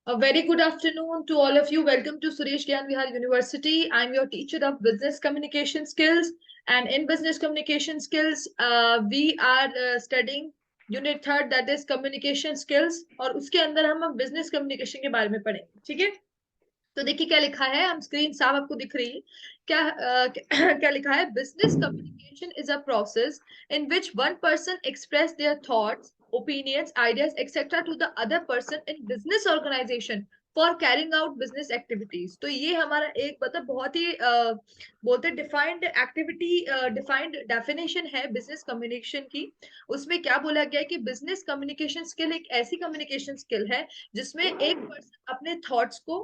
A very good afternoon to all of you. Welcome to Suresh Gyan Vihar University. I'm your teacher of business communication skills. And in business communication skills, we are studying unit third, that is communication skills. और उसके अंदर हम business communication के बारे में पढ़ेंगे, ठीक है? तो देखिए क्या लिखा है, हम स्क्रीन साफ आपको दिख रही है क्या? क्या लिखा है? Business communication is a process in which one person express their thoughts, opinions, ideas etcetera to the other person in business organization for carrying out business activities. तो ये हमारा एक मतलब बहुत ही बोलते डिफाइंड एक्टिविटी, डिफाइंड डेफिनेशन है business communication की। उसमें क्या बोला गया है कि बिजनेस कम्युनिकेशन स्किल एक ऐसी कम्युनिकेशन स्किल है जिसमें एक पर्सन अपने थॉट्स को,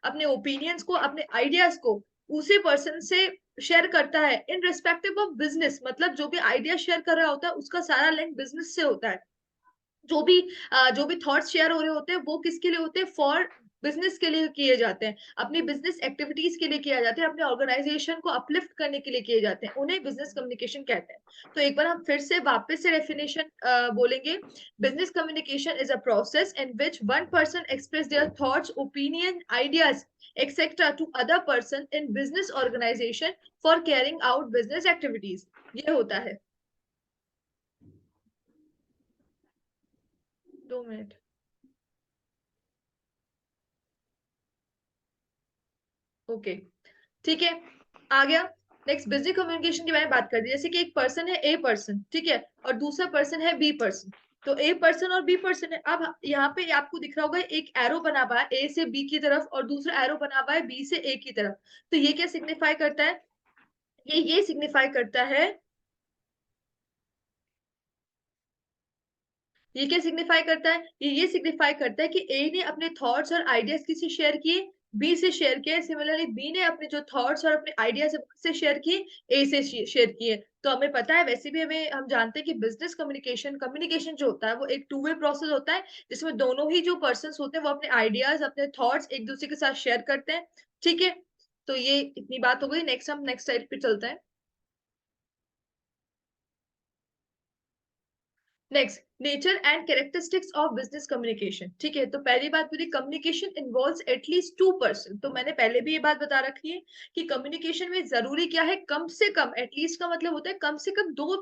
अपने ओपिनियंस को, अपने आइडियाज को उसी पर्सन से शेयर करता है इन रिस्पेक्टिव ऑफ बिजनेस। मतलब जो भी आइडिया शेयर कर रहा होता है उसका सारा लिंक बिजनेस से होता है। जो भी थॉट्स शेयर हो रहे होते हैं वो किसके लिए होते हैं? फॉर बिजनेस के लिए किए जाते हैं, अपनी बिजनेस एक्टिविटीज के लिए किया जाते हैं, अपने ऑर्गेनाइजेशन को अपलिफ्ट करने के लिए किए जाते हैं, उन्हें बिजनेस कम्युनिकेशन कहते हैं। तो एक बार हम फिर से वापस से डेफिनेशन बोलेंगे। Business communication is a process in which one person express their thoughts, opinion, ideas etcetera to other person in business organization for carrying out business activities. ये होता है। 2 मिनट। ओके, ठीक है, आ गया। नेक्स्ट बिजनेस कम्युनिकेशन के बारे में बात कर दी। जैसे कि एक पर्सन है ए पर्सन, ठीक है, और दूसरा पर्सन है बी पर्सन। तो ए पर्सन और बी पर्सन है। अब यहाँ पे आपको दिख रहा होगा एक एरो बना हुआ है ए से बी की तरफ और दूसरा एरो बना हुआ है बी से ए की तरफ। तो ये क्या सिग्निफाई करता है? ये सिग्निफाई करता है, ये क्या सिग्निफाई करता है? ये सिग्निफाई करता है कि ए ने अपने थॉट्स और आइडियाज किससे शेयर किए? बी से शेयर किए। सिमिलरली बी ने अपने जो थॉट्स और अपने आइडियाज से शेयर किए, ए से शेयर किए। तो हमें पता है, वैसे भी हम जानते हैं कि बिजनेस कम्युनिकेशन कम्युनिकेशन जो होता है वो एक टू वे प्रोसेस होता है, जिसमें दोनों ही जो पर्सन होते हैं वो अपने आइडियाज, अपने थॉट्स एक दूसरे के साथ शेयर करते हैं, ठीक है। तो ये इतनी बात हो गई। नेक्स्ट हम नेक्स्ट साइड पे चलते हैं। Next, nature and characteristics of business communication, ठीक है। तो पहली बात पूरी, कम्युनिकेशन इन्वॉल्व्स एटलीस्ट 2 पर्सन। तो मैंने पहले भी ये बात बता रखी है कि कम्युनिकेशन में जरूरी क्या है? कम से कम, एटलीस्ट का मतलब होता है कम से कम 2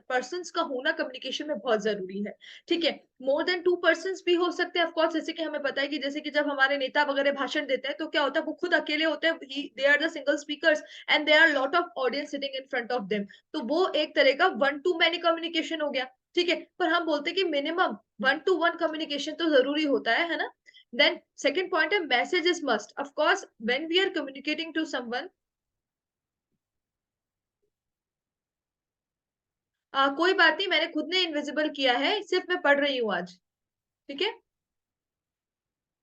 पर्सन का होना कम्युनिकेशन में बहुत जरूरी है, ठीक है। मोर देन 2 पर्सन भी हो सकते हैं ऑफकोर्स। जैसे कि हमें पता है कि जैसे कि जब हमारे नेता वगैरह भाषण देते हैं तो क्या होता है, वो खुद अकेले होते हैं, they are the single speakers and there are lot of audience sitting in front of them. तो वो एक तरह का 1 टू मैनी कम्युनिकेशन हो गया, ठीक है। पर हम बोलते हैं कि मिनिमम 1 टू 1 कम्युनिकेशन तो जरूरी होता है ना। देन सेकंड पॉइंट है, message is must. Of course when we are communicating to someone, कोई बात नहीं, मैंने खुद ने इनविजिबल किया है, सिर्फ मैं पढ़ रही हूँ आज, ठीक है।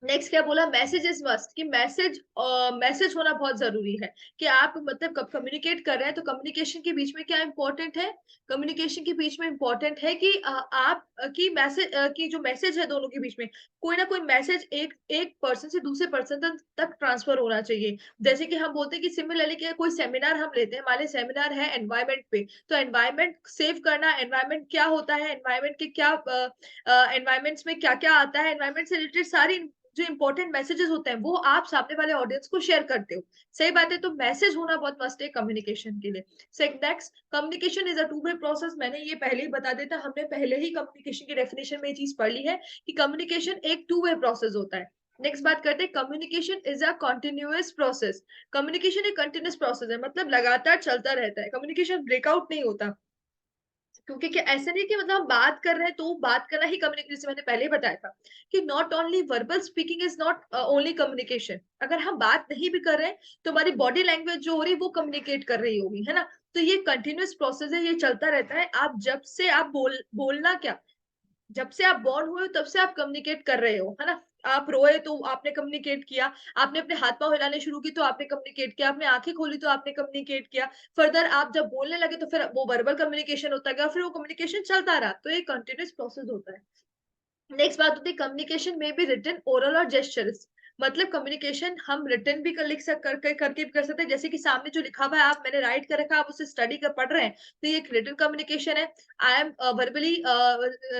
नेक्स्ट क्या बोला? मैसेज इज मस्ट, कि मैसेज होना बहुत जरूरी है। कि आप मतलब कब कम्युनिकेट कर रहे हैं तो कम्युनिकेशन के बीच में क्या इंपॉर्टेंट है? कम्युनिकेशन के बीच में इंपॉर्टेंट है कि आप की मैसेज की जो मैसेज है दोनों के बीच में कोई ना कोई मैसेज एक एक पर्सन से दूसरे पर्सन तक ट्रांसफर होना चाहिए। जैसे कि हम बोलते हैं कि सिमिलरली क्या, कोई सेमिनार हम लेते हैं, मान लीजिए सेमिनार है एनवायरमेंट पे, तो एनवायरमेंट सेव करना, एनवायरमेंट क्या होता है, एनवायरमेंट के क्या एनवायरमेंट्स में क्या क्या आता है, एनवायरमेंट से रिलेटेड सारी जो इंपॉर्टेंट मैसेजेस होते हैं वो आप सामने वाले ऑडियंस को शेयर करते हो। सही बात है। तो मैसेज होना बहुत मस्ट है कम्युनिकेशन के लिए। Next, communication is a two way process. मैंने ये पहले ही बता देता, हमने पहले ही कम्युनिकेशन की डेफिनेशन में ये चीज पढ़ ली है कि कम्युनिकेशन एक टू वे प्रोसेस होता है। नेक्स्ट बात करते हैं, communication is a continuous process. Communication एक कंटिन्यूअस प्रोसेस है, मतलब लगातार चलता रहता है, कम्युनिकेशन ब्रेकआउट नहीं होता। क्योंकि क्या ऐसा नहीं कि मतलब हम बात कर रहे हैं तो बात करना ही कम्युनिकेशन, जैसे मैंने पहले ही बताया था कि not only verbal speaking is not only communication. अगर हम बात नहीं भी कर रहे हैं तो हमारी बॉडी लैंग्वेज जो हो रही है वो कम्युनिकेट कर रही होगी, है ना। तो ये कंटिन्यूअस प्रोसेस है, ये चलता रहता है। आप जब से आप बोलना क्या, जब से आप बॉर्न हुए हो तब से आप कम्युनिकेट कर रहे हो, है ना। आप रोए तो आपने कम्युनिकेट किया, आपने अपने हाथ पांव हिलाने शुरू की तो आपने कम्युनिकेट किया, आपने आंखें खोली तो आपने कम्युनिकेट किया। फर्दर आप जब बोलने लगे तो फिर वो वर्बल कम्युनिकेशन होता गया, फिर वो कम्युनिकेशन चलता रहा। तो ये कंटिन्यूस प्रोसेस होता है। नेक्स्ट बात होती है, कम्युनिकेशन में भी रिटन, ओरल और जेस्चर्स। मतलब कम्युनिकेशन हम रिटन भी कर लिख सक करके भी कर सकते हैं। जैसे कि सामने जो लिखा हुआ है, आप मैंने राइट कर रखा है, आप उसे स्टडी कर पढ़ रहे हैं, तो ये एक रिटन कम्युनिकेशन है। I am verbally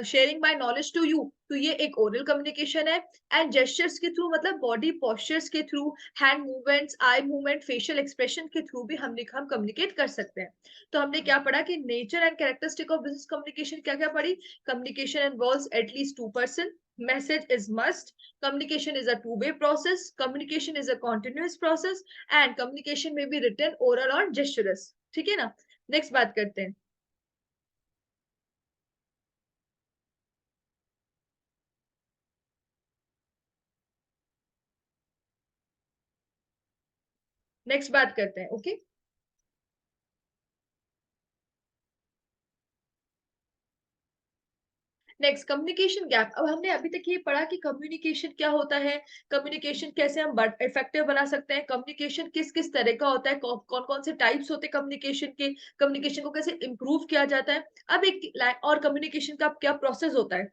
sharing my knowledge to you, तो ये एक ओरल कम्युनिकेशन है। एंड जेस्चर्स के थ्रू मतलब बॉडी पोस्चर्स के through, hand movements, eye movement, facial expression के थ्रू भी हम कम्युनिकेट कर सकते हैं। तो हमने क्या पढ़ा कि nature and characteristic of business communication क्या क्या पढ़ी। Communication involves at least 2 person, message is must, communication is a two-way process, communication is a continuous process, and communication may be written, oral or gesturous। ठीक है ना। Next बात करते हैं। Next बात करते हैं। ओके। Next communication gap. अब हमने अभी तक ये पढ़ा कि कम्युनिकेशन क्या होता है, कम्युनिकेशन कैसे हम इफेक्टिव बना सकते हैं, कम्युनिकेशन किस किस तरह का होता है, कौन कौन से टाइप्स होते हैं कम्युनिकेशन के, कम्युनिकेशन को कैसे इंप्रूव किया जाता है। अब एक और कम्युनिकेशन का क्या प्रोसेस होता है।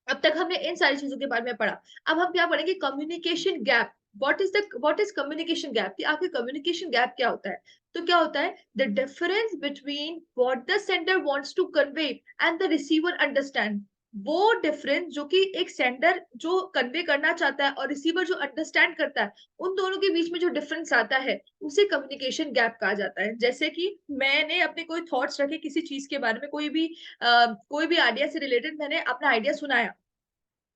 अब तक हमने इन सारी चीजों के बारे में पढ़ा। अब हम क्या पढ़ेंगे, communication gap. What is communication gap, कि आपके कम्युनिकेशन गैप क्या होता है। तो क्या होता है, the difference between what the sender wants to convey and the receiver understand. वो डिफरेंस जो कि एक सेंडर जो कन्वे करना चाहता है और रिसीवर जो अंडरस्टैंड करता है, उन दोनों के बीच में जो डिफरेंस आता है उसे कम्युनिकेशन गैप कहा जाता है। जैसे कि मैंने अपने कोई थॉट्स रखे किसी चीज के बारे में, कोई भी आइडिया से रिलेटेड मैंने अपना आइडिया सुनाया,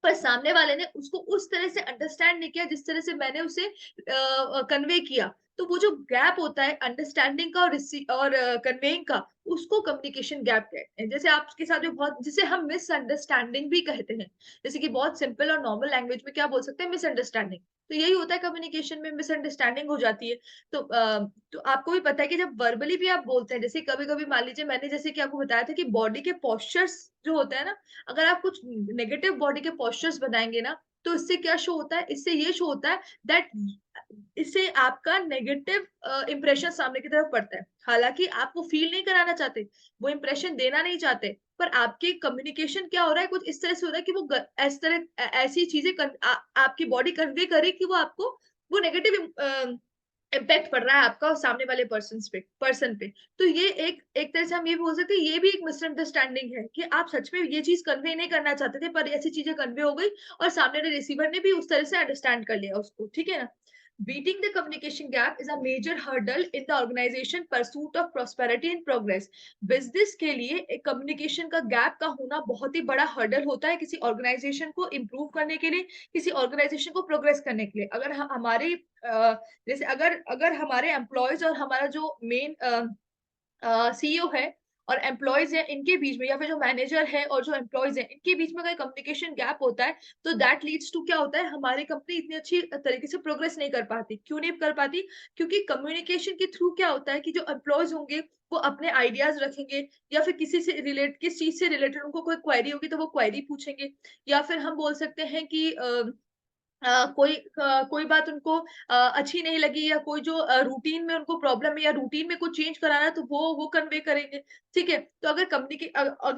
पर सामने वाले ने उसको उस तरह से अंडरस्टैंड नहीं किया जिस तरह से मैंने उसे कन्वे किया। तो वो जो गैप होता है अंडरस्टैंडिंग का और कन्वेइंग का, उसको कम्युनिकेशन गैप कहते हैं। जैसे आपके साथ जो बहुत, जिसे हम मिसअंडरस्टैंडिंग भी कहते हैं, जैसे कि बहुत सिंपल और नॉर्मल लैंग्वेज में क्या बोल सकते हैं, मिसअंडरस्टैंडिंग। तो यही होता है कम्युनिकेशन में, मिसअंडरस्टैंडिंग हो जाती है। तो तो आपको भी पता है कि जब वर्बली भी आप बोलते हैं, जैसे कभी कभी मान लीजिए मैंने जैसे कि आपको बताया था कि बॉडी के पोस्चर्स जो होता है ना, अगर आप कुछ नेगेटिव बॉडी के पोस्चर्स बनाएंगे ना, तो इससे क्या शो होता है, इससे ये शो होता है दैट इससे आपका नेगेटिव इंप्रेशन सामने की तरफ पड़ता है। हालांकि आप वो फील नहीं कराना चाहते, वो इंप्रेशन देना नहीं चाहते, पर आपके कम्युनिकेशन क्या हो रहा है, कुछ इस तरह से हो रहा है कि वो ऐसी चीजें आपकी बॉडी कन्वे करे कि वो आपको वो नेगेटिव इम्पैक्ट पड़ रहा है आपका सामने वाले पर्सन पे। तो ये एक तरह से हम ये भी बोल सकते हैं, ये भी एक मिसअंडरस्टैंडिंग है कि आप सच में ये चीज कन्वे नहीं करना चाहते थे, पर ऐसी चीजें कन्वे हो गई और सामने वाले रिसीवर ने भी उस तरह से अंडरस्टैंड कर लिया उसको। ठीक है ना। Beating the communication gap is a major hurdle in the organization pursuit of prosperity and progress। Business के लिए एक कम्युनिकेशन का गैप का होना बहुत ही बड़ा हर्डल होता है किसी ऑर्गेनाइजेशन को इम्प्रूव करने के लिए, किसी ऑर्गेनाइजेशन को प्रोग्रेस करने के लिए। अगर हमारे जैसे अगर अगर हमारे एम्प्लॉयज और हमारा जो मेन सीईओ है और एम्प्लॉयज है, इनके बीच में, या फिर जो मैनेजर है और जो एम्प्लॉयज है इनके बीच में अगर कम्युनिकेशन गैप होता है, तो दैट लीड्स टू क्या होता है, हमारी कंपनी इतनी अच्छी तरीके से प्रोग्रेस नहीं कर पाती। क्यों नहीं कर पाती, क्योंकि कम्युनिकेशन के थ्रू क्या होता है कि जो एम्प्लॉयज होंगे वो अपने आइडियाज रखेंगे, या फिर किस चीज से रिलेटेड उनको कोई क्वेरी होगी तो वो क्वेरी पूछेंगे, या फिर हम बोल सकते हैं कि कोई बात उनको अच्छी नहीं लगी, या कोई जो रूटीन में उनको प्रॉब्लम है, या रूटीन में कुछ चेंज कराना है, तो वो कन्वे करेंगे। ठीक है। तो अगर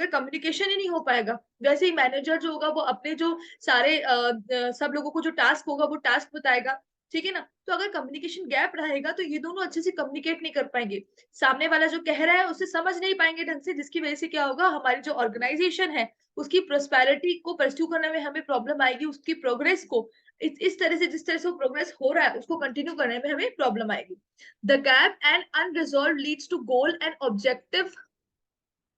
कम्युनिकेशन ही नहीं हो पाएगा, वैसे ही मैनेजर जो होगा वो अपने जो सारे सब लोगों को जो टास्क होगा वो टास्क बताएगा। ठीक है ना। तो अगर कम्युनिकेशन गैप रहेगा तो ये दोनों अच्छे से कम्युनिकेट नहीं कर पाएंगे, सामने वाला जो कह रहा है उसे समझ नहीं पाएंगे ढंग से, जिसकी वजह से क्या होगा, हमारी जो ऑर्गेनाइजेशन है उसकी प्रोस्पेरिटी को परस्यू करने में हमें प्रॉब्लम आएगी, उसकी प्रोग्रेस को इस तरह से, जिस तरह से वो प्रोग्रेस हो रहा है उसको कंटिन्यू करने में हमें प्रॉब्लम आएगी। The gap and unresolved leads to goal and objective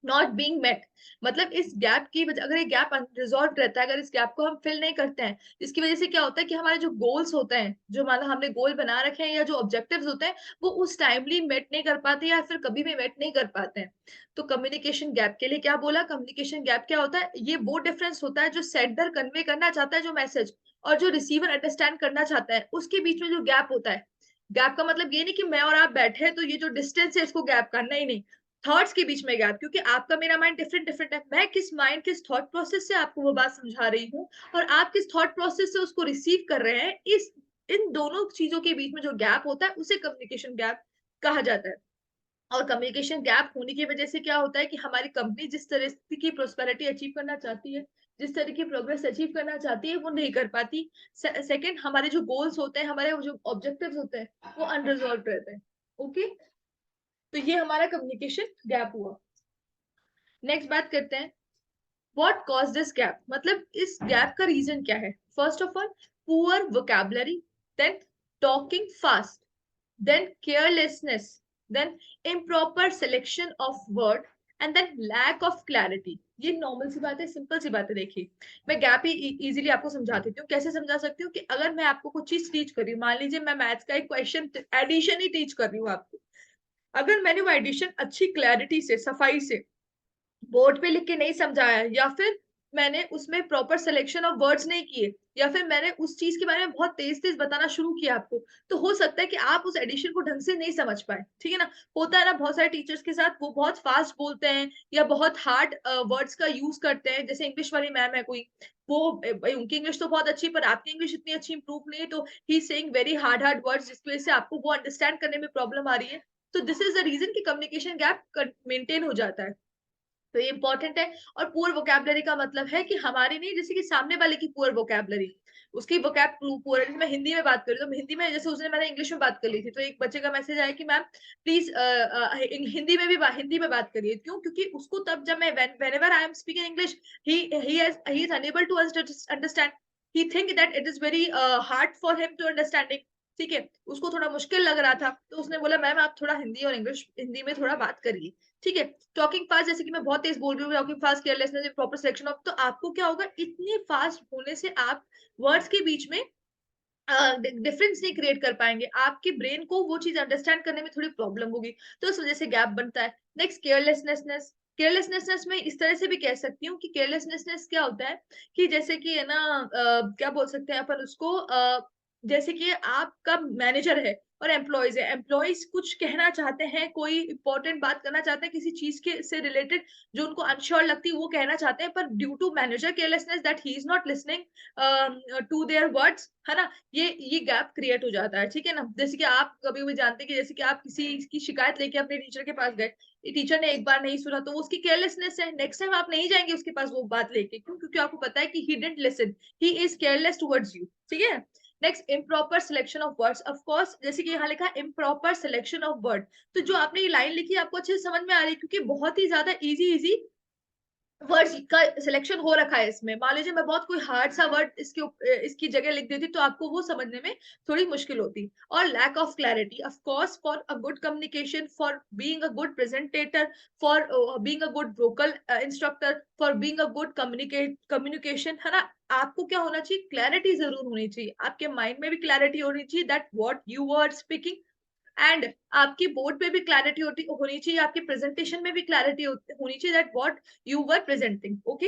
not being met. मतलब इस गैप की वजह, अगर ये गैप अनरिजॉल्व रहता है, अगर इस गैप को हम फिल नहीं करते हैं, इसकी वजह से क्या होता है कि हमारे जो गोल्स होते हैं, जो मान लो हमने गोल बना रखे हैं, या जो ऑब्जेक्टिव्स होते हैं, वो उस टाइमली मेट नहीं कर पाते, या फिर कभी भी मेट नहीं कर पाते हैं। तो कम्युनिकेशन गैप के लिए क्या बोला, कम्युनिकेशन गैप क्या होता है, ये वो डिफरेंस होता है जो सेंडर कन्वे करना चाहता है जो मैसेज, और जो रिसीवर अंडरस्टैंड करना चाहता है उसके बीच में जो गैप होता है। गैप का मतलब ये नहीं कि मैं और आप बैठे हैं तो ये जो डिस्टेंस है इसको गैप का, नहीं नहीं, थॉट्स के बीच में गैप, क्योंकि आपका मेरा माइंड डिफरेंट डिफरेंट है। मैं किस माइंड किस थॉट प्रोसेस से आपको वो बात समझा रही हूँ, और आप किस थॉट प्रोसेस से उसको रिसीव कर रहे हैं, इस इन दोनों चीजों के बीच में जो गैप होता है उसे कम्युनिकेशन गैप कहा जाता है। और कम्युनिकेशन गैप होने की वजह से क्या होता है कि हमारी कंपनी जिस तरह की प्रोस्पेरिटी अचीव करना चाहती है, जिस तरह की प्रोग्रेस अचीव करना चाहती है, वो नहीं कर पाती। सेकंड, हमारे जो गोल्स होते हैं, हमारे जो ऑब्जेक्टिव्स होते हैं, वो अनरिजॉल्व रहते हैं। ओके। तो ये हमारा कम्युनिकेशन गैप हुआ। नेक्स्ट बात करते हैं, व्हाट कॉज दिस गैप, मतलब इस गैप का रीजन क्या है? First of all, poor vocabulary, then talking fast, then carelessness, then improper selection of word, and then lack of clarity. ये नॉर्मल सी बात है, सिंपल सी बात है। देखिए, मैं गैप ही इजीली आपको समझा देती हूँ। कैसे समझा सकती हूँ कि अगर मैं आपको कुछ चीज टीच कर रही हूँ, मान लीजिए मैं मैथ्स का एक क्वेश्चन एडिशन ही टीच कर रही हूँ आपको, अगर मैंने वो एडिशन अच्छी क्लैरिटी से, सफाई से बोर्ड पे लिख के नहीं समझाया, या फिर मैंने उसमें प्रॉपर सिलेक्शन ऑफ वर्ड्स नहीं किए, या फिर मैंने उस चीज के बारे में बहुत तेज तेज बताना शुरू किया आपको, तो हो सकता है कि आप उस एडिशन को ढंग से नहीं समझ पाए। ठीक है ना? होता है ना बहुत सारे टीचर्स के साथ, वो बहुत फास्ट बोलते हैं या बहुत हार्ड वर्ड्स का यूज करते हैं। जैसे इंग्लिश वाली मैम है कोई, वो उनकी इंग्लिश तो बहुत अच्छी, पर आपकी इंग्लिश इतनी अच्छी इंप्रूव नहीं है, तो he saying very hard hard words, जिसकी वजह से आपको वो अंडरस्टैंड करने में प्रॉब्लम आ रही है। तो दिस इज द रीजन कि कम्युनिकेशन गैप मेंटेन हो जाता है। तो ये इंपॉर्टेंट है। और पुअर वोकैबुलरी का मतलब है कि हमारी नहीं, जैसे कि सामने वाले की पुअर वोकैबुलरी, उसकी वोकैब पुअर। मैं हिंदी में बात कर रही हूँ, तो हिंदी में जैसे उसने मैंने इंग्लिश में बात कर ली थी, तो एक बच्चे का मैसेज आया कि मैम प्लीज हिंदी में बात करिए। क्यों? क्योंकि उसको तब जब मैं whenever I am speaking English, he is unable to understand, he think that it is very hard for him to understanding. ठीक है, उसको थोड़ा मुश्किल लग रहा था, तो उसने बोला मैम आप थोड़ा हिंदी और इंग्लिश, हिंदी में थोड़ा बात करिए। ठीक है, टॉकिंग फास्ट, जैसे कि मैं बहुत तेज बोल रही हूँ, talking fast, carelessness, proper selection of, तो आपको क्या होगा, इतनी फास्ट होने से आप वर्ड्स के बीच में डिफरेंस नहीं क्रिएट कर पाएंगे, आपके ब्रेन को वो चीज अंडरस्टैंड करने में थोड़ी प्रॉब्लम होगी, तो इस वजह से गैप बनता है। Next, carelessness. केयरलेसनेस में इस तरह से भी कह सकती हूँ कि केयरलेसनेस क्या होता है कि जैसे कि है ना, क्या बोल सकते हैं अपन उसको, जैसे कि आपका मैनेजर है और एम्प्लॉयज है, एम्प्लॉयज कुछ कहना चाहते हैं, कोई इंपॉर्टेंट बात करना चाहते हैं किसी चीज के से रिलेटेड, जो उनको अनश्योर लगती है वो कहना चाहते हैं, पर due to manager carelessness that he is not listening to their words, है ना, ये गैप क्रिएट हो जाता है। ठीक है ना? जैसे कि आप कभी भी जानते हैं कि जैसे कि आप किसी की शिकायत लेके अपने टीचर के पास गए, टीचर ने एक बार नहीं सुना, तो वो उसकी केयरलेसनेस है, नेक्स्ट टाइम आप नहीं जाएंगे उसके पास वो बात लेके। क्यों? क्योंकि आपको पता है कि he didn't listen, he is careless towards you. ठीक है? Next, improper selection of words. Of course, जैसे कि यहाँ लिखा है इम्प्रॉपर सिलेक्शन ऑफ वर्ड, तो जो आपने ये लाइन लिखी है आपको अच्छे से समझ में आ रही है, क्योंकि बहुत ही ज्यादा इजी इजी वर्ड्स का सिलेक्शन हो रखा है इसमें। मान लीजिए मैं बहुत कोई हार्ड सा वर्ड इसकी जगह लिख देती, तो आपको वो समझने में थोड़ी मुश्किल होती। और lack of clarity, of course, for a good communication, for being a good presentator, for being a good vocal instructor, for being a good communication, है ना, आपको क्या होना चाहिए, क्लैरिटी जरूर होनी चाहिए, आपके माइंड में भी क्लैरिटी होनी चाहिए that what you are speaking, and आपकी बोर्ड पे भी क्लैरिटी होनी चाहिए, आपकी प्रेजेंटेशन में भी क्लैरिटी होनी चाहिए that what you were presenting. Okay,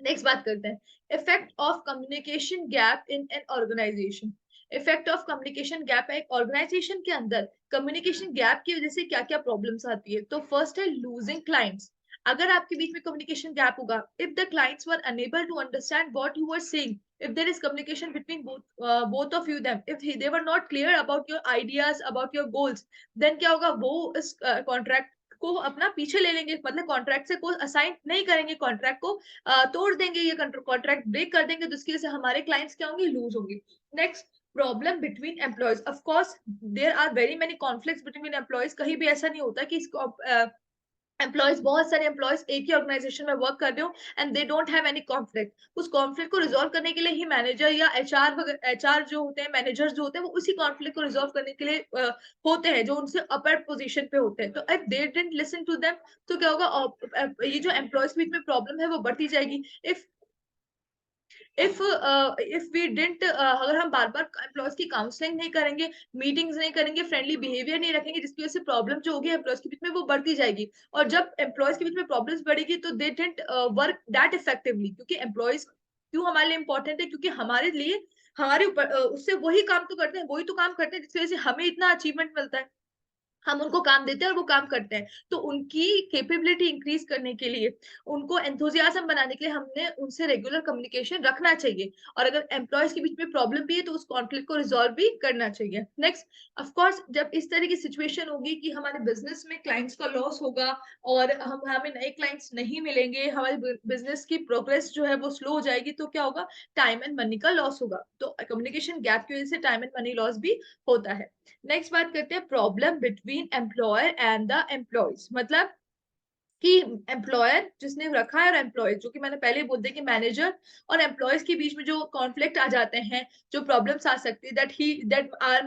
next बात करते हैं effect of communication gap in an organization. Effect of communication gap है एक ऑर्गेनाइजेशन के अंदर, कम्युनिकेशन गैप की वजह से क्या क्या प्रॉब्लम्स आती है। तो फर्स्ट है लूजिंग क्लाइंट्स। अगर आपके बीच में कम्युनिकेशन गैप होगा, if the clients were unable to understand what you were saying, if there is communication between both of you, them if they were not clear about your ideas, about your goals, then क्या होगा, वो इस contract को अपना पीछे ले लेंगे, मतलब कॉन्ट्रैक्ट से कोई असाइन नहीं करेंगे, कॉन्ट्रैक्ट को तोड़ देंगे, ये कॉन्ट्रैक्ट ब्रेक कर देंगे, तो इसकी वजह से हमारे क्लाइंट्स क्या होंगे, लूज होंगे। Next, problem between employees. Of course there are very many conflicts between employees, कहीं भी ऐसा नहीं होता कि इसको एम्प्लॉयज, बहुत सारे एम्प्लॉयज एक ही ऑर्गेनाइजेशन में वर्क कर रहे हो and they don't have any conflict, उस कॉन्फ्लिक्ट को रिजॉल्व करने के लिए ही मैनेजर या एचआर जो होते हैं, मैनेजर्स जो होते हैं, वो उसी कॉन्फ्लिक्ट को रिजॉल्व करने के लिए होते हैं, जो उनसे अपर पोजीशन पे होते हैं। तो if they didn't listen to them, तो क्या होगा, ये जो एम्प्लॉयज के बीच में प्रॉब्लम है वो बढ़ती जाएगी। इफ वी डिडंट, अगर हम बार बार एम्प्लॉयज की काउंसलिंग नहीं करेंगे, मीटिंग्स नहीं करेंगे, फ्रेंडली बिहेवियर नहीं रखेंगे, जिसकी वजह से प्रॉब्लम जो होगी एम्प्लॉयज के बीच में वो बढ़ती जाएगी। और जब एम्प्लॉयज के बीच में प्रॉब्लम्स बढ़ेगी, तो they didn't work that effectively, क्योंकि एम्प्लॉयज क्यों हमारे लिए इंपॉर्टेंट है, क्योंकि हमारे लिए, हमारे ऊपर उससे वही काम तो करते हैं, वही तो काम करते हैं जिसकी वजह से हमें इतना अचीवमेंट मिलता है। हम उनको काम देते हैं और वो काम करते हैं, तो उनकी कैपेबिलिटी इंक्रीज करने के लिए, उनको एंथुजियाज्म बनाने के लिए हमने उनसे रेगुलर कम्युनिकेशन रखना चाहिए। और अगर एम्प्लॉयज के बीच में प्रॉब्लम भी है, तो उस कॉन्फ्लिक्ट को रिजॉल्व भी करना चाहिए। नेक्स्ट, ऑफ कोर्स, जब इस तरह की सिचुएशन होगी कि हमारे बिजनेस में क्लाइंट्स का लॉस होगा और हमें नए क्लाइंट्स नहीं मिलेंगे, हमारे बिजनेस की प्रोग्रेस जो है वो स्लो हो जाएगी, तो क्या होगा, टाइम एंड मनी का लॉस होगा। तो कम्युनिकेशन गैप की वजह से टाइम एंड मनी लॉस भी होता है। नेक्स्ट बात करते हैं problem between employer and the employees. मतलब कि एम्प्लॉयर जिसने रखा है और एम्प्लॉय, जो कि मैंने पहले ही बोल दिया कि मैनेजर और एम्प्लॉयज के बीच में जो कॉन्फ्लिक्ट आ जाते हैं, जो प्रॉब्लम्स आ सकती है, that our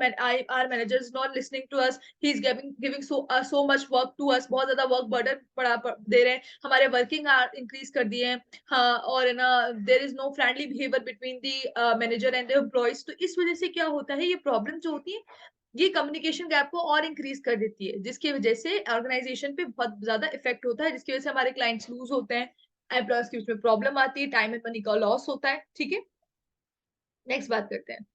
manager is not listening to us, he is giving giving so much work to us, बहुत ज्यादा वर्क बर्डन दे रहे हैं, हमारे वर्किंग आवर इंक्रीज कर दिए हैं, हाँ, और ना there is no friendly behaviour between the manager and the employees. तो इस वजह से क्या होता है, ये प्रॉब्लम जो होती है ये कम्युनिकेशन गैप को और इंक्रीज कर देती है, जिसकी वजह से ऑर्गेनाइजेशन पे बहुत ज्यादा इफेक्ट होता है, जिसकी वजह से हमारे क्लाइंट्स लूज होते हैं, एम्प्लॉयज के बीच में प्रॉब्लम आती है, टाइम एंड मनी का लॉस होता है। ठीक है, नेक्स्ट बात करते हैं।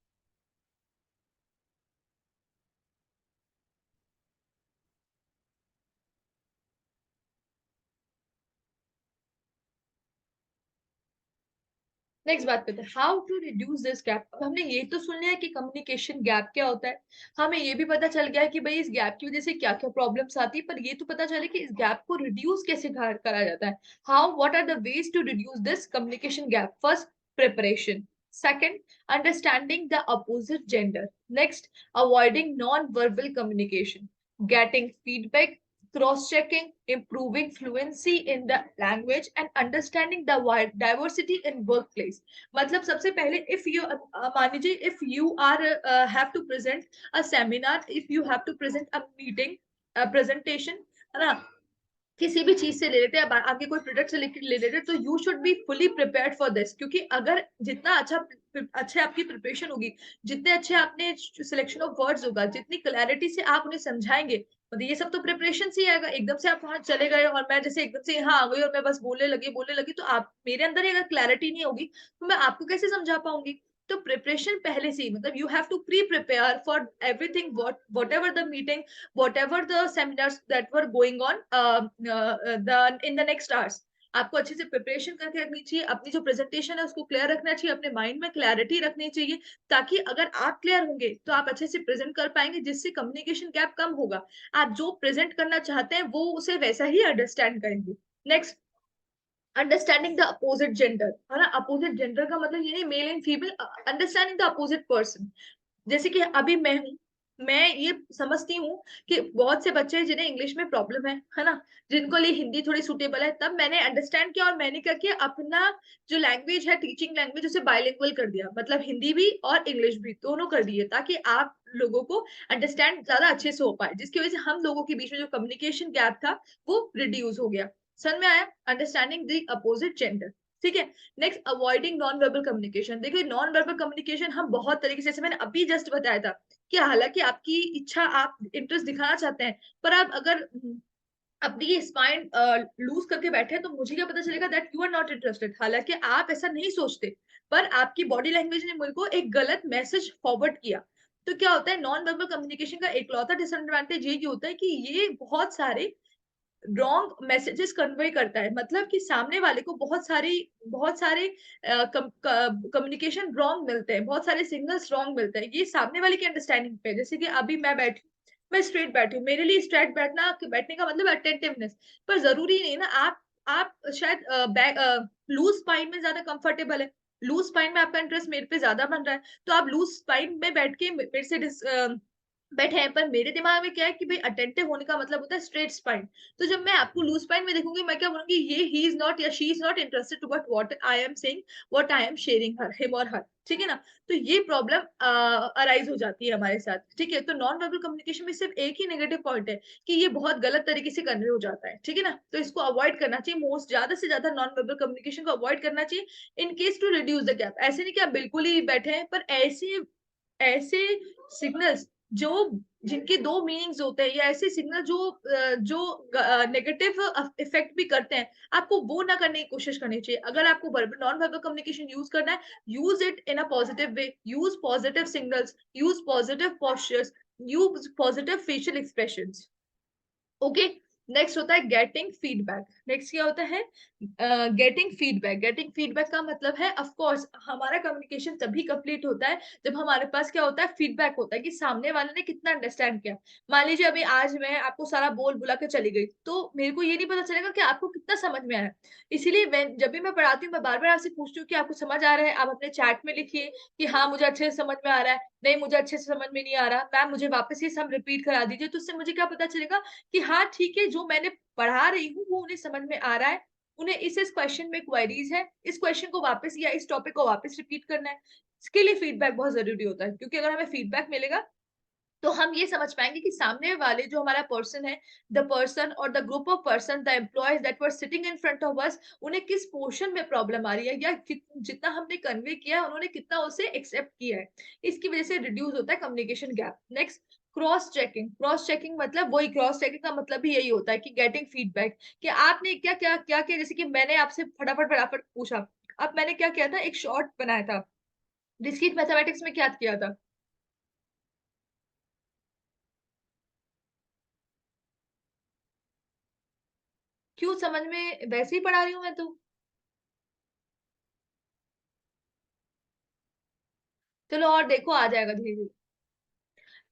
नेक्स्ट बात करते हैं how to reduce this gap. अब हमने ये तो सुन लिया कि कम्युनिकेशन गैप क्या होता है, हमें ये भी पता चल गया है कि भाई इस गैप की वजह से क्या क्या प्रॉब्लम्स आती है, पर ये तो पता चले कि इस गैप को रिड्यूस कैसे करा जाता है। How, what are the ways to reduce this communication gap? First, preparation. Second, understanding the opposite gender. Next, avoiding non verbal communication, getting feedback, cross-checking, improving fluency in the language, and understanding the wide diversity in workplace। मतलब सबसे पहले if you मान लीजिए if you are have to present a seminar, if you have to present a meeting, a presentation, है ना, किसी भी चीज से रिलेटेड, अब आपके कोई प्रोडक्ट से रिलेटेड, तो you should be fully prepared for this, क्योंकि अगर जितना अच्छे आपकी प्रिपरेशन होगी, जितने अच्छे आपने सिलेक्शन ऑफ वर्ड्स होगा, जितनी क्लैरिटी से आप उन्हें समझाएंगे, मतलब ये सब तो प्रिपरेशन से ही आएगा। एकदम से आप वहां चले गए और मैं जैसे एकदम से यहाँ आ गई और मैं बस बोलने लगी, तो आप मेरे अंदर ही अगर क्लैरिटी नहीं होगी तो मैं आपको कैसे समझा पाऊंगी? तो प्रिपरेशन पहले से ही, मतलब you have to pre prepare for everything, whatever the meeting, whatever the seminars that were going on in the next hours, आपको अच्छे से प्रिपरेशन करके रखनी चाहिए, अपनी जो प्रेजेंटेशन है उसको क्लियर रखना चाहिए, अपने माइंड में क्लैरिटी रखनी चाहिए, ताकि अगर आप क्लियर होंगे तो आप अच्छे से प्रेजेंट कर पाएंगे, जिससे कम्युनिकेशन गैप कम होगा, आप जो प्रेजेंट करना चाहते हैं वो उसे वैसा ही अंडरस्टैंड करेंगे। Next, understanding the opposite gender, है ना, अपोजिट जेंडर का मतलब ये नहीं male and female, understanding the opposite person. जैसे कि अभी मैं हूँ, मैं ये समझती हूँ कि बहुत से बच्चे हैं जिन्हें इंग्लिश में प्रॉब्लम है ना, जिनको लिए हिंदी थोड़ी सुटेबल है, तब मैंने अंडरस्टैंड किया और मैंने क्या किया, अपना जो लैंग्वेज है, टीचिंग लैंग्वेज, उसे बाइलिंगुअल कर दिया, मतलब हिंदी भी और इंग्लिश भी दोनों कर दिए, ताकि आप लोगों को अंडरस्टैंड ज्यादा अच्छे से हो पाए, जिसकी वजह से हम लोगों के बीच में जो कम्युनिकेशन गैप था वो रिड्यूस हो गया। समझ में आया? Understanding the opposite gender. ठीक है, next, avoiding non verbal communication. देखिए नॉन वर्बल कम्युनिकेशन हम बहुत तरीके से, जैसे मैंने अभी जस्ट बताया था कि हालांकि आपकी इच्छा, आप इंटरेस्ट दिखाना चाहते हैं, पर आप अगर अपनी स्पाइन लूज करके बैठे हैं, तो मुझे क्या पता चलेगा that you are not interested, हालांकि आप ऐसा नहीं सोचते, पर आपकी बॉडी लैंग्वेज ने मुझे को एक गलत मैसेज फॉरवर्ड किया। तो क्या होता है, नॉन वर्बल कम्युनिकेशन का एक लौता डिसएडवांटेज ये होता है कि ये बहुत सारे रॉन्ग मैसेजेस कन्वे करता है, मतलब कि सामने वाले को बहुत सारे कम्युनिकेशन रॉन्ग मिलते हैं, बहुत सारे सिग्नल्स रॉन्ग मिलते हैं, ये सामने वाले की अंडरस्टैंडिंग पे। जैसे कि अभी मैं बैठी, मैं स्ट्रेट बैठी हूँ, मेरे लिए स्ट्रेट बैठने का मतलब अटेंटिवनेस, पर जरूरी नहीं ना, आप शायद लूज स्पाइन में ज्यादा कंफर्टेबल है, लूज स्पाइन में आपका इंटरेस्ट मेरे पे ज्यादा बन रहा है, तो आप लूज स्पाइन में बैठ के मेरे से बैठे हैं, पर मेरे दिमाग में क्या है कि भाई अटेंटिव होने का मतलब होता है स्ट्रेट स्पाइन। तो जब मैं आपको लूज स्पाइन में देखूंगी, मैं क्या बोलूंगी, ये ही इज नॉट या she is not interested to but what I am saying, what I am sharing her him और हर। ठीक है ना, तो ये प्रॉब्लम अराइज हो जाती है हमारे साथ। ठीक है, तो नॉन वर्बल कम्युनिकेशन में सिर्फ एक ही नेगेटिव पॉइंट है कि ये बहुत गलत तरीके से कन्वे हो जाता है। ठीक है ना, तो इसको अवॉइड करना चाहिए, मोस्ट ज्यादा से ज्यादा नॉन वर्बल कम्युनिकेशन को अवॉइड करना चाहिए in case to reduce the gap. ऐसे नहीं कि आप बिल्कुल ही बैठे हैं, पर ऐसे ऐसे सिग्नल्स जो, जिनके दो मीनिंग्स होते हैं, या ऐसे सिग्नल जो नेगेटिव इफेक्ट भी करते हैं, आपको वो ना करने की कोशिश करनी चाहिए। अगर आपको नॉन वर्बल कम्युनिकेशन यूज करना है, use it in a positive way, use positive signals, use positive postures, use positive facial expressions. Okay, next होता है गेटिंग फीडबैक। नेक्स्ट क्या होता है, गेटिंग फीडबैक। गेटिंग फीडबैक का मतलब है, ऑफ कोर्स हमारा कम्युनिकेशन तभी कंप्लीट होता है जब हमारे पास क्या होता है, फीडबैक होता है कि सामने वाले ने कितना अंडरस्टैंड किया। मान लीजिए अभी आज मैं आपको सारा बोल बुला के चली गई, तो मेरे को ये नहीं पता चलेगा कि आपको कितना समझ में आया। इसीलिए मैं जब भी मैं पढ़ाती हूँ, मैं बार बार आपसे पूछती हूँ कि आपको समझ आ रहा है, आप अपने चैट में लिखिए कि हाँ मुझे अच्छे से समझ में आ रहा है, नहीं मुझे अच्छे से समझ में नहीं आ रहा, मैम मुझे वापस ये सब रिपीट करा दीजिए, तो उससे मुझे क्या पता चलेगा कि हाँ ठीक है, जो मैंने पढ़ा रही हूँ वो उन्हें समझ में आ रहा है, उन्हें इस क्वेश्चन में क्वेरीज है, इस क्वेश्चन को वापस या इस टॉपिक को वापस रिपीट करना है। इसके लिए फीडबैक बहुत जरूरी होता है, क्योंकि अगर हमें फीडबैक मिलेगा तो हम ये समझ पाएंगे कि सामने वाले जो हमारा पर्सन है, द पर्सन और the group of person, the employees that were sitting in front of us, उन्हें किस पोर्शन में प्रॉब्लम आ रही है, या जितना हमने कन्वे किया है उन्होंने कितना उसे एक्सेप्ट किया है। इसकी वजह से रिड्यूस होता है communication gap. Next, cross checking. Cross checking मतलब वही, क्रॉस चेकिंग का मतलब भी यही होता है कि गेटिंग फीडबैक, कि आपने क्या क्या क्या किया। जैसे कि मैंने आपसे फटाफट फटाफट पूछा, अब मैंने क्या किया था, एक शॉर्ट बनाया था, डिस्क्रीट मैथमेटिक्स में क्या किया था। क्यों, समझ में वैसे ही पढ़ा रही हूँ मैं तो। चलो और देखो, आ जाएगा धीरे धीरे।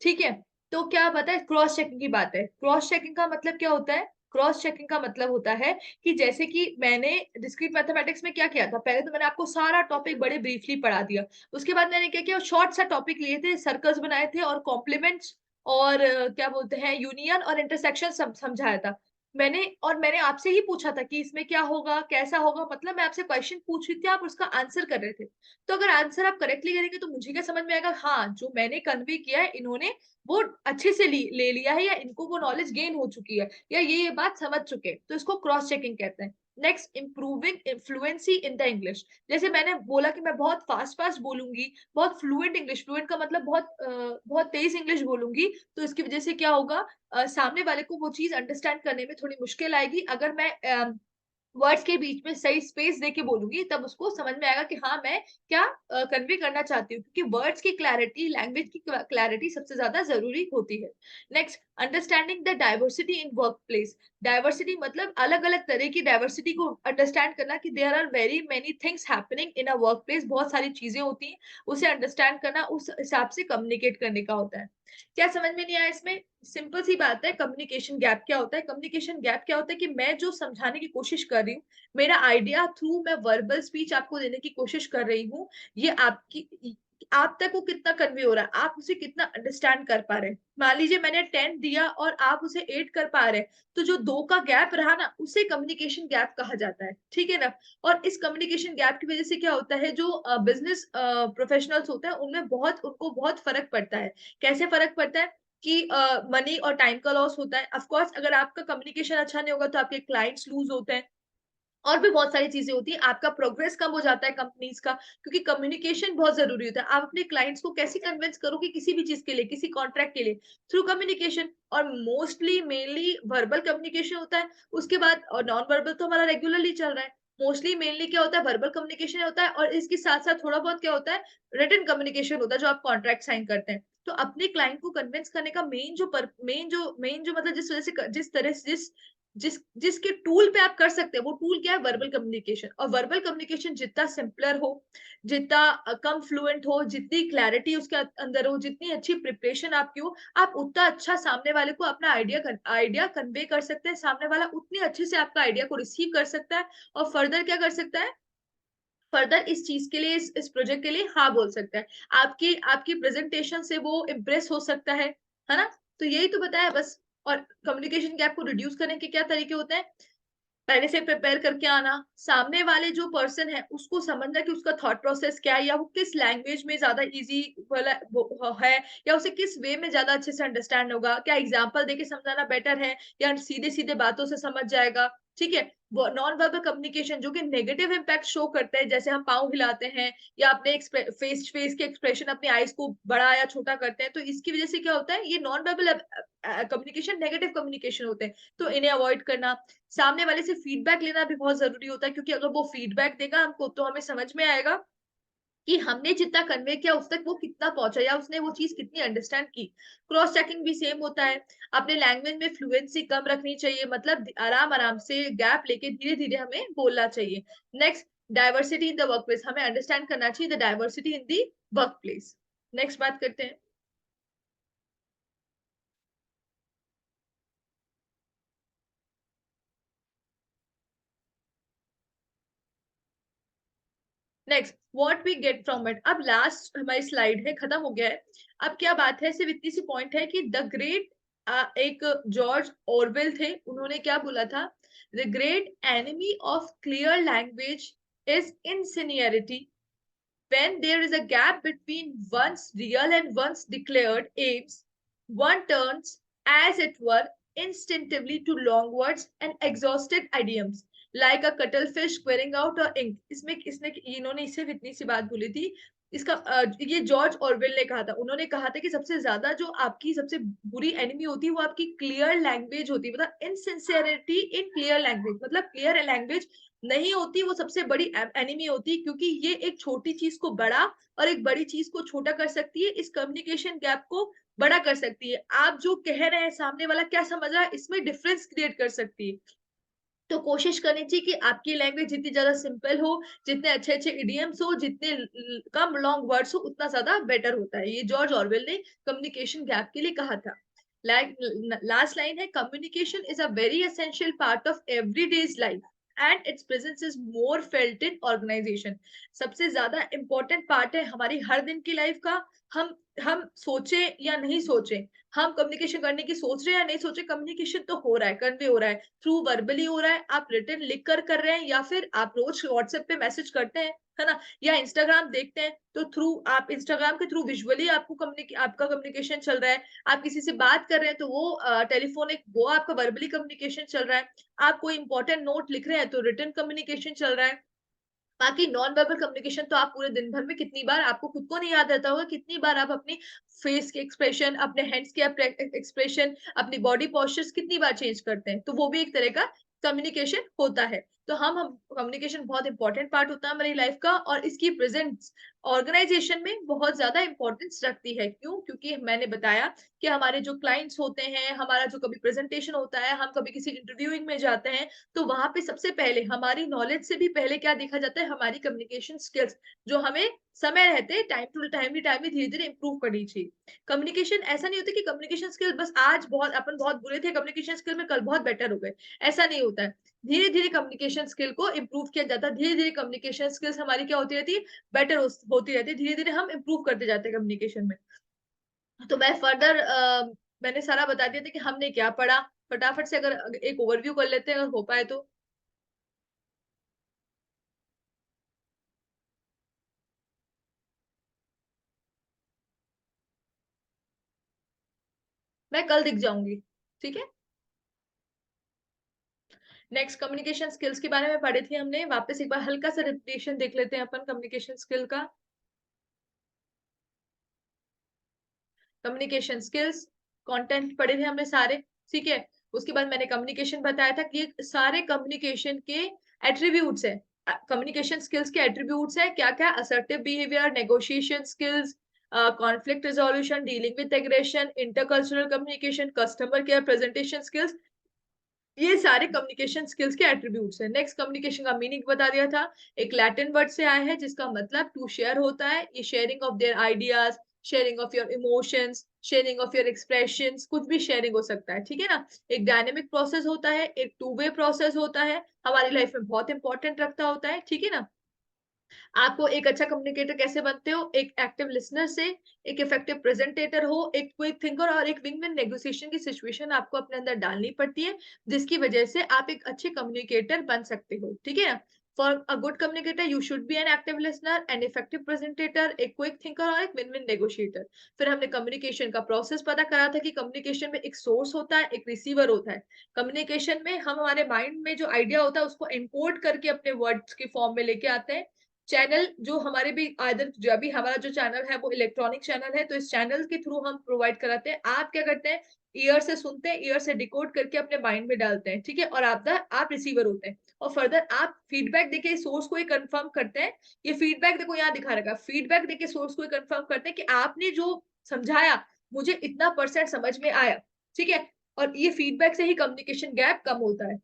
ठीक है, तो क्या पता है, क्रॉस चेकिंग की बात है। क्रॉस चेकिंग का मतलब क्या होता है, क्रॉस चेकिंग का मतलब होता है कि जैसे कि मैंने डिस्क्रीट मैथमेटिक्स में क्या किया था, पहले तो मैंने आपको सारा टॉपिक बड़े ब्रीफली पढ़ा दिया। उसके बाद मैंने क्या किया, शॉर्ट सा टॉपिक लिए थे, सर्कल्स बनाए थे और कॉम्प्लीमेंट्स और क्या बोलते हैं, यूनियन और इंटरसेक्शन समझाया था मैंने। और मैंने आपसे ही पूछा था कि इसमें क्या होगा, कैसा होगा, मतलब मैं आपसे क्वेश्चन पूछ रही थी, आप उसका आंसर कर रहे थे। तो अगर आंसर आप करेक्टली करेंगे तो मुझे क्या समझ में आएगा, हाँ जो मैंने कन्वे किया है इन्होंने वो अच्छे से ले लिया है, या इनको वो नॉलेज गेन हो चुकी है, या ये बात समझ चुके हैं, तो इसको क्रॉस चेकिंग कहते हैं। Next, improving in fluency in the English. जैसे मैंने बोला कि मैं बहुत फास्ट फास्ट बोलूंगी, बहुत फ्लुएंट इंग्लिश, फ्लुएंट का मतलब बहुत तेज इंग्लिश बोलूंगी, तो इसकी वजह से क्या होगा, सामने वाले को वो चीज अंडरस्टैंड करने में थोड़ी मुश्किल आएगी। अगर मैं वर्ड्स के बीच में सही स्पेस देके बोलूंगी तब उसको समझ में आएगा कि हाँ मैं क्या कन्वे करना चाहती हूँ, क्योंकि वर्ड्स की क्लैरिटी, लैंग्वेज की क्लैरिटी सबसे ज्यादा जरूरी होती है। Next, understanding the diversity in work place. Diversity मतलब अलग अलग तरह की डाइवर्सिटी को अंडरस्टैंड करना, कि there are very many things happening in a work place, बहुत सारी चीजें होती हैं, उसे अंडरस्टैंड करना, उस हिसाब से कम्युनिकेट करने का होता है। क्या समझ में नहीं आया इसमें, सिंपल सी बात है। कम्युनिकेशन गैप क्या होता है, कम्युनिकेशन गैप क्या होता है कि मैं जो समझाने की कोशिश कर रही हूँ, मेरा आइडिया थ्रू मैं वर्बल स्पीच आपको देने की कोशिश कर रही हूँ, ये आपकी, आप तक वो कितना कन्वे हो रहा है, आप उसे कितना अंडरस्टैंड कर पा रहे हैं। मान लीजिए मैंने 10 दिया और आप उसे 8 कर पा रहे हैं, तो जो 2 का गैप रहा ना, उसे कम्युनिकेशन गैप कहा जाता है, ठीक है ना। और इस कम्युनिकेशन गैप की वजह से क्या होता है, जो बिजनेस प्रोफेशनल्स होते हैं उनमें बहुत, उनको बहुत फर्क पड़ता है। कैसे फर्क पड़ता है कि मनी और टाइम का लॉस होता है। ऑफ कोर्स अगर आपका कम्युनिकेशन अच्छा नहीं होगा तो आपके क्लाइंट्स लूज होते हैं, और भी बहुत सारी चीजें होती है, आपका प्रोग्रेस कम हो जाता है कंपनीज का, क्योंकि कम्युनिकेशन बहुत जरूरी होता है। आप अपने क्लाइंट्स को कैसे कन्विंस करोगे किसी भी चीज के लिए, किसी कॉन्ट्रैक्ट के लिए, थ्रू कम्युनिकेशन। और मोस्टली मेनली वर्बल कम्युनिकेशन होता है, उसके बाद और नॉन वर्बल तो हमारा रेगुलरली चल रहा है। मोस्टली मेनली क्या होता है, वर्बल कम्युनिकेशन होता है, और इसके साथ साथ थोड़ा बहुत क्या होता है, रिटन कम्युनिकेशन होता है, जो आप कॉन्ट्रैक्ट साइन करते हैं। तो अपने क्लाइंट को कन्विंस करने का मेन जो मतलब जिस वजह से, जिस तरह से, जिसके टूल पे आप कर सकते हैं, वो टूल क्या है, वर्बल कम्युनिकेशन। और वर्बल कम्युनिकेशन जितना सिंपलर हो, जितना कम फ्लुएंट हो, जितनी क्लैरिटी उसके अंदर हो, जितनी अच्छी प्रिपरेशन आपकी हो, आप उतना अच्छा सामने वाले को अपना आइडिया कन्वे कर सकते हैं, सामने वाला उतनी अच्छे से आपका आइडिया को रिसीव कर सकता है, और फर्दर क्या कर सकता है, फर्दर इस चीज के लिए, इस प्रोजेक्ट के लिए हाँ बोल सकता है। आपकी आपकी प्रेजेंटेशन से वो इम्प्रेस हो सकता है ना। तो यही तो बताया बस। और कम्युनिकेशन गैप को रिड्यूस करने के क्या तरीके होते हैं, पहले से प्रिपेयर करके आना, सामने वाले जो पर्सन है उसको समझना कि उसका थॉट प्रोसेस क्या है, या वो किस लैंग्वेज में ज्यादा इजी वाला वो है, या उसे किस वे में ज्यादा अच्छे से अंडरस्टैंड होगा, क्या एग्जांपल देके समझाना बेटर है, या सीधे सीधे बातों से समझ जाएगा। ठीक है, वो नॉन वर्बल कम्युनिकेशन जो कि नेगेटिव इम्पैक्ट शो करते हैं, जैसे हम पाँव हिलाते हैं, या अपने फेस के एक्सप्रेशन, अपने आईज को बड़ा या छोटा करते हैं, तो इसकी वजह से क्या होता है, ये non verbal communication negative communication होते हैं, तो इन्हें अवॉइड करना। सामने वाले से फीडबैक लेना भी बहुत जरूरी होता है, क्योंकि अगर वो फीडबैक देगा हमको तो हमें समझ में आएगा कि हमने जितना कन्वे किया उस तक वो कितना पहुंचा, या उसने वो चीज कितनी अंडरस्टैंड की। क्रॉस चेकिंग भी सेम होता है, अपने लैंग्वेज में फ्लुएंसी कम रखनी चाहिए, मतलब आराम आराम से गैप लेके धीरे धीरे हमें बोलना चाहिए। Next, diversity in the work place, हमें अंडरस्टैंड करना चाहिए the diversity in the work place. Next बात करते हैं। Next, what we get from it. अब लास्ट हमारी स्लाइड है, खत्म हो गया है। अब क्या बात है, सिर्फ इतनी सी पॉइंट है कि द ग्रेट एक जॉर्ज ऑरवेल थे, उन्होंने क्या बोला था, the great enemy of clear language is insincerity. When there is a gap between one's real and one's declared aims, one turns, as it were, instinctively to long words and exhausted idioms, like a cuttlefish querying out a ink. इसमें इसने इन्होंने इससे इतनी सी बात बोली थी, इसका ये जॉर्ज ऑरवेल ने कहा था, उन्होंने कहा था कि सबसे ज्यादा जो आपकी सबसे बुरी एनिमी होती है वो आपकी क्लियर लैंग्वेज होती है, मतलब इनसिंसियरिटी इन क्लियर लैंग्वेज, मतलब क्लियर लैंग्वेज नहीं होती, वो सबसे बड़ी एनिमी होती है, क्योंकि ये एक छोटी चीज को बड़ा और एक बड़ी चीज को छोटा कर सकती है, इस कम्युनिकेशन गैप को बड़ा कर सकती है। आप जो कह रहे हैं सामने वाला क्या समझ रहा है, इसमें डिफरेंस क्रिएट कर सकती है। तो कोशिश करनी चाहिए कि आपकी लैंग्वेज जितनी ज्यादा सिंपल हो, जितने अच्छे अच्छे इडियम्स हो, जितने कम लॉन्ग वर्ड्स हो, उतना ज्यादा बेटर होता है। ये जॉर्ज ऑरवेल ने कम्युनिकेशन गैप के लिए कहा था। लास्ट लाइन है, communication is a very essential part of everyday's life and its presence is more felt in organisation. सबसे ज्यादा इंपॉर्टेंट पार्ट है हमारी हर दिन की लाइफ का। हम सोचे या नहीं सोचे, हम कम्युनिकेशन करने की सोच रहे हैं या नहीं सोच रहे, कम्युनिकेशन तो हो रहा है, कन्वे हो रहा है, थ्रू वर्बली हो रहा है, आप रिटर्न लिख कर रहे हैं, या फिर आप रोज व्हाट्सएप पे मैसेज करते हैं, है ना, या इंस्टाग्राम देखते हैं तो थ्रू आप इंस्टाग्राम के थ्रू विजुअली आपका कम्युनिकेशन चल रहा है। आप किसी से बात कर रहे हैं तो वो टेलीफोनिक, वो आपका वर्बली कम्युनिकेशन चल रहा है। आप कोई इंपॉर्टेंट नोट लिख रहे हैं तो रिटर्न कम्युनिकेशन चल रहा है। बाकी नॉन वर्बल कम्युनिकेशन तो आप पूरे दिन भर में कितनी बार, आपको खुद को नहीं याद रहता होगा कितनी बार आप अपनी फेस के एक्सप्रेशन, अपने हैंड्स के एक्सप्रेशन, अपनी बॉडी पोस्चर्स कितनी बार चेंज करते हैं, तो वो भी एक तरह का कम्युनिकेशन होता है। तो हम कम्युनिकेशन बहुत इंपॉर्टेंट पार्ट होता है हमारी लाइफ का, और इसकी प्रेजेंस ऑर्गेनाइजेशन में बहुत ज्यादा इंपॉर्टेंस रखती है। क्यों? क्योंकि मैंने बताया कि हमारे जो क्लाइंट्स होते हैं, हमारा जो कभी प्रेजेंटेशन होता है, हम कभी किसी इंटरव्यूइंग में जाते हैं, तो वहां पे सबसे पहले हमारी नॉलेज से भी पहले क्या देखा जाता है, हमारी कम्युनिकेशन स्किल्स, जो हमें समय रहते टाइम धीरे धीरे इंप्रूव करनी चाहिए। कम्युनिकेशन ऐसा नहीं होता कि कम्युनिकेशन स्किल बस आज बहुत अपन बहुत बुरे थे कम्युनिकेशन स्किल में, कल बहुत बेटर हो गए, ऐसा नहीं होता है। धीरे धीरे कम्युनिकेशन स्किल को इंप्रूव किया जाता है, धीरे धीरे कम्युनिकेशन स्किल्स हमारी क्या होती रहती है, बेटर होती रहती है, धीरे धीरे हम इंप्रूव करते जाते हैं कम्युनिकेशन में। तो मैं फर्दर मैंने सारा बता दिया था कि हमने क्या पढ़ा। फटाफट से अगर एक ओवरव्यू कर लेते हैं अगर हो पाए तो। मैं कल दिख जाऊंगी, ठीक है। नेक्स्ट कम्युनिकेशन स्किल्स के बारे में पढ़े थे हमने, वापस एक बार हल्का सा रिपीटेशन देख लेते हैं अपन कम्युनिकेशन स्किल का। कम्युनिकेशन स्किल्स, कंटेंट पढ़े थे हमने सारे, ठीक है। उसके बाद मैंने कम्युनिकेशन बताया था कि ये सारे कम्युनिकेशन के एट्रीब्यूट्स है। कम्युनिकेशन स्किल्स के एट्रीब्यूट्स है क्या क्या, assertive behaviour, negotiation skills, conflict resolution, dealing with aggression, intercultural communication, customer care, presentation skills, ये सारे कम्युनिकेशन स्किल्स के एट्रीब्यूट्स हैं। नेक्स्ट कम्युनिकेशन का मीनिंग बता दिया था, एक लैटिन वर्ड से आया है जिसका मतलब टू शेयर होता है। ये sharing of their ideas, sharing of your emotions, sharing of your expressions, कुछ भी शेयरिंग हो सकता है, ठीक है ना। एक डायनेमिक प्रोसेस होता है, एक टू वे प्रोसेस होता है, हमारी लाइफ में बहुत इंपॉर्टेंट रखता होता है, ठीक है ना। आपको एक अच्छा कम्युनिकेटर कैसे बनते हो, एक एक्टिव लिसनर से, एक इफेक्टिव प्रेजेंटेटर हो, एक क्विक थिंकर, और एक विन विन नेगोशिएशन की सिचुएशन आपको अपने अंदर डालनी पड़ती है, जिसकी वजह से आप एक अच्छे कम्युनिकेटर बन सकते हो, ठीक है ना। For a good communicator you should be an active listener, an effective presenter, एक क्विक थिंकर और एक विन विन नेगोशिएटर। फिर हमने कम्युनिकेशन का प्रोसेस पता करा था कि कम्युनिकेशन में एक सोर्स होता है, एक रिसीवर होता है। कम्युनिकेशन में हम हमारे माइंड में जो आइडिया होता है उसको एनकोड करके अपने वर्ड्स के फॉर्म में लेके आते हैं। चैनल जो हमारे भी आदर, जो अभी हमारा जो चैनल है वो इलेक्ट्रॉनिक चैनल है, तो इस चैनल के थ्रू हम प्रोवाइड कराते हैं। आप क्या करते हैं, ईयर से सुनते हैं, ईयर से डिकोड करके अपने माइंड में डालते हैं, ठीक है, और आप रिसीवर होते हैं, और फर्दर आप फीडबैक देके सोर्स को ही कंफर्म करते हैं। ये फीडबैक देखो यहाँ दिखा रखा है, फीडबैक देके सोर्स को ही कंफर्म करते हैं कि आपने जो समझाया मुझे इतना परसेंट समझ में आया, ठीक है। और ये फीडबैक से ही कम्युनिकेशन गैप कम होता है।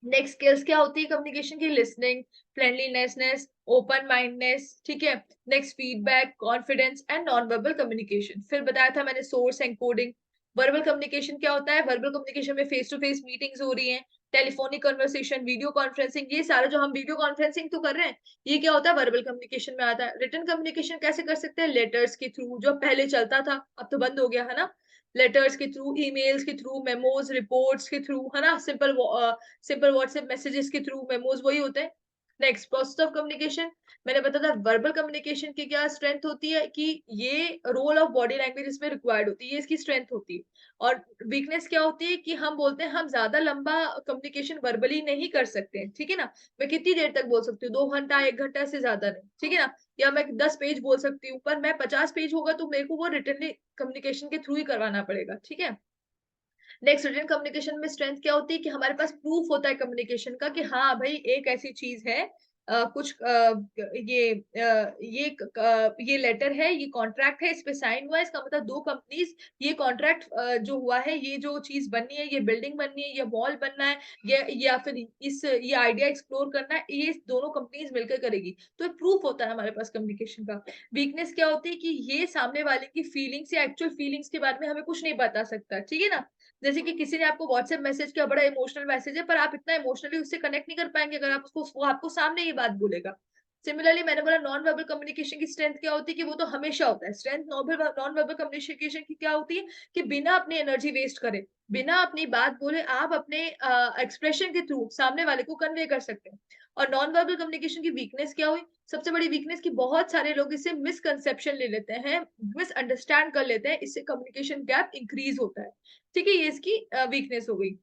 नेक्स्ट स्किल्स क्या होती है कम्युनिकेशन की, लिसनिंग, फ्रेंडलीनेसनेस, ओपन माइंडनेस, ठीक है। Next feedback, confidence and non verbal communication. फिर बताया था मैंने source and coding. Verbal communication क्या होता है, वर्बल कम्युनिकेशन में फेस टू फेस मीटिंग्स हो रही हैं, टेलीफोनिक कन्वर्सेशन, वीडियो कॉन्फ्रेंसिंग, ये सारा जो हम वीडियो कॉन्फ्रेंसिंग तो कर रहे हैं, ये क्या होता है, वर्बल कम्युनिकेशन में आता है। रिटन कम्युनिकेशन कैसे कर सकते हैं, लेटर्स के थ्रू, जो पहले चलता था अब तो बंद हो गया है ना। लेटर्स के थ्रू, ईमेल्स के थ्रू, मेमोज, रिपोर्ट्स के थ्रू, है ना, सिंपल व्हाट्सएप मैसेजेस के थ्रू, मेमोज वही होते हैं। नेक्स्ट, प्रोसेस ऑफ कम्युनिकेशन, मैंने बताया था वर्बल कम्युनिकेशन की क्या स्ट्रेंथ होती है कि ये रोल ऑफ बॉडी लैंग्वेज इसमें रिक्वायर्ड होती है, ये इसकी स्ट्रेंथ होती है। और वीकनेस क्या होती है कि हम बोलते हैं हम ज्यादा लंबा कम्युनिकेशन वर्बली नहीं कर सकते, ठीक है ना। मैं कितनी देर तक बोल सकती हूँ, 2 घंटा, 1 घंटा से ज्यादा नहीं, ठीक है ना। या मैं 10 पेज बोल सकती हूँ, पर मैं 50 पेज होगा तो मेरे को वो रिटर्न कम्युनिकेशन के थ्रू ही करवाना पड़ेगा, ठीक है। नेक्स्ट, रिटन कम्युनिकेशन में स्ट्रेंथ क्या होती है कि हमारे पास प्रूफ होता है कम्युनिकेशन का कि हाँ भाई एक ऐसी चीज है, ये लेटर है, ये कॉन्ट्रैक्ट है, इस पे साइन हुआ है, इसका मतलब दो कंपनीज, ये कॉन्ट्रैक्ट जो हुआ है, ये जो चीज बननी है, ये बिल्डिंग बननी है, ये मॉल बनना है, या फिर ये आइडिया एक्सप्लोर करना है, ये दोनों कंपनीज मिलकर करेगी, तो प्रूफ होता है हमारे पास कम्युनिकेशन का। वीकनेस क्या होती है कि ये सामने वाले की फीलिंग्स या एक्चुअल फीलिंग्स के बारे में हमें कुछ नहीं बता सकता, ठीक है ना। जैसे कि किसी ने आपको व्हाट्सएप मैसेज किया, बड़ा इमोशनल मैसेज है, पर आप इतना इमोशनली उससे कनेक्ट नहीं कर पाएंगे अगर आप उसको, वो आपको सामने ये बात बोलेगा। सिमिलरली मैंने बोला नॉन वर्बल कम्युनिकेशन की स्ट्रेंथ क्या होती है कि वो तो हमेशा होता है। स्ट्रेंथ नॉन वर्बल कम्युनिकेशन की क्या होती है कि बिना अपनी एनर्जी वेस्ट करे, बिना अपनी बात बोले, आप अपने एक्सप्रेशन के थ्रू सामने वाले को कन्वे कर सकते हैं। और नॉन वर्बल कम्युनिकेशन की वीकनेस क्या हुई, सबसे बड़ी वीकनेस की बहुत सारे लोग इसे मिसकंसेप्शन ले लेते हैं, मिसअंडरस्टैंड कर लेते हैं, इससे कम्युनिकेशन गैप इंक्रीज होता है, ठीक है। ये इसकी वीकनेस हो गई।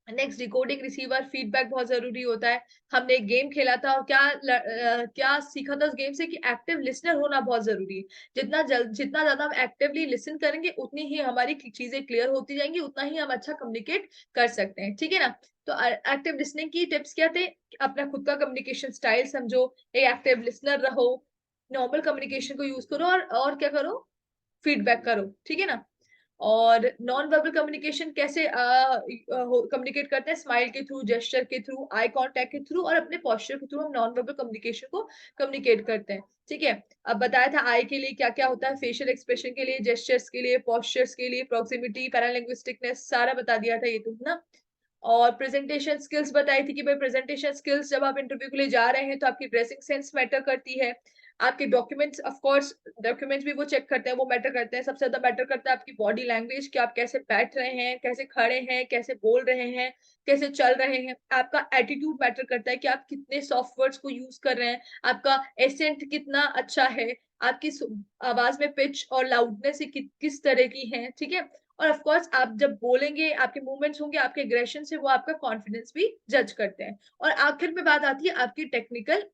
नेक्स्ट, डिकोडिंग रिसीवर फीडबैक बहुत जरूरी होता है। हमने एक गेम खेला था और क्या सीखा था उस गेम से कि एक्टिव लिसनर होना बहुत जरूरी है। जितना ज्यादा हम एक्टिवली लिसन करेंगे उतनी ही हमारी चीजें क्लियर होती जाएंगी, उतना ही हम अच्छा कम्युनिकेट कर सकते हैं, ठीक है ना। तो एक्टिव लिसनिंग की टिप्स क्या थे, अपना खुद का कम्युनिकेशन स्टाइल समझो, एक एक्टिव लिसनर रहो, नॉर्मल कम्युनिकेशन को यूज करो, और क्या करो, फीडबैक करो, ठीक है ना। और नॉन वर्बल कम्युनिकेशन कैसे कम्युनिकेट करते हैं, स्माइल के थ्रू, जेस्चर के थ्रू, आई कांटेक्ट के थ्रू, और अपने पोस्चर के थ्रू हम नॉन वर्बल कम्युनिकेशन को कम्युनिकेट करते हैं, ठीक है। अब बताया था आई के लिए क्या क्या होता है, फेशियल एक्सप्रेशन के लिए, जेस्चर्स के लिए, पोस्चर्स के लिए, प्रोक्सिमिटी, पैरालिंग्विस्टिकनेस, सारा बता दिया था ये तो, है ना। और प्रेजेंटेशन स्किल्स बताई थी कि भाई प्रेजेंटेशन स्किल्स, जब आप इंटरव्यू के लिए जा रहे हैं तो आपकी ड्रेसिंग सेंस मैटर करती है, आपके डॉक्यूमेंट्स, ऑफ कोर्स डॉक्यूमेंट्स भी वो चेक करते हैं, वो मैटर करते हैं। सबसे ज्यादा मैटर करता है आपकी बॉडी लैंग्वेज, कि आप कैसे बैठ रहे हैं, कैसे खड़े हैं, कैसे बोल रहे हैं, कैसे चल रहे हैं। आपका एटीट्यूड मैटर करता है कि आप कितने सॉफ्ट वर्ड्स को यूज कर रहे हैं, आपका एसेंट कितना अच्छा है, आपकी आवाज में पिच और लाउडनेस किस तरह की है, ठीक है। और ऑफ कोर्स आप जब बोलेंगे, आपके मूवमेंट्स होंगे, आपके एग्रेशन से वो आपका कॉन्फिडेंस भी जज करते हैं। और आखिर में बात आती है आपकी टेक्निकल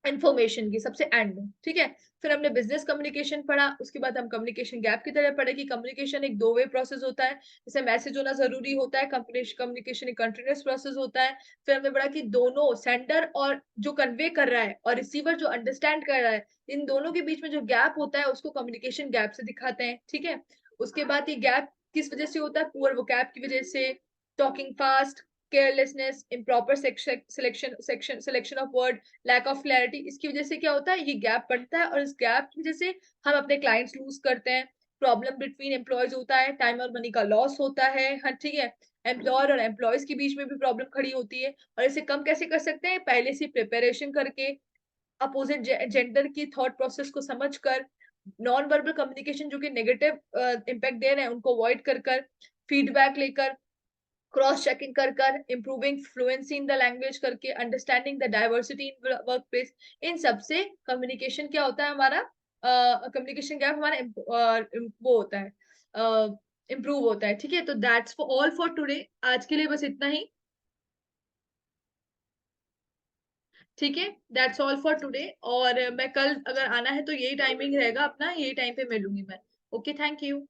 इन्फॉर्मेशन की, सबसे एंड में, ठीक है। फिर हमने बिजनेस कम्युनिकेशन पढ़ा, उसके बाद हम कम्युनिकेशन गैप की तरह पढ़े कि कम्युनिकेशन एक 2 वे प्रोसेस होता है, जैसे मैसेज होना जरूरी होता है, कम्युनिकेशन एक कंटिन्यूअस प्रोसेस होता है। फिर हमने पढ़ा कि दोनों सेंडर और जो कन्वे कर रहा है और रिसीवर जो अंडरस्टैंड कर रहा है, इन दोनों के बीच में जो गैप होता है उसको कम्युनिकेशन गैप से दिखाते हैं, ठीक है। उसके बाद ये गैप किस वजह से होता है, पुअर वोकैब की वजह से, talking fast, carelessness, improper selection of word, lack of clarity, इसकी वजह से क्या होता है, ये गैप बढ़ता है, और इस गैप की वजह से हम अपने क्लाइंट्स लूज करते हैं। प्रॉब्लम बिटवीन एम्प्लॉयज होता है, टाइम और मनी का लॉस होता है, हाँ ठीक है। एम्प्लॉयर और एम्प्लॉयज के बीच में भी प्रॉब्लम खड़ी होती है, और इसे कम कैसे कर सकते हैं, पहले से प्रिपरेशन करके, अपोजिट जेंडर की थॉट प्रोसेस को समझकर, नॉन वर्बल कम्युनिकेशन जो कि नेगेटिव इम्पैक्ट दे रहे हैं उनको अवॉइड कर फीडबैक लेकर, क्रॉस चेकिंग कर improving fluency in the language करके, understanding the diversity in work place, इन सबसे कम्युनिकेशन क्या होता है हमारा, कम्युनिकेशन गैप हमारा वो होता है, इम्प्रूव होता है, ठीक है। तो that's for all for today, आज के लिए बस इतना ही, ठीक है। दैट्स ऑल फॉर टुडे, और मैं कल अगर आना है तो यही टाइमिंग रहेगा अपना, यही टाइम पे मिलूंगी मैं। Okay, thank you.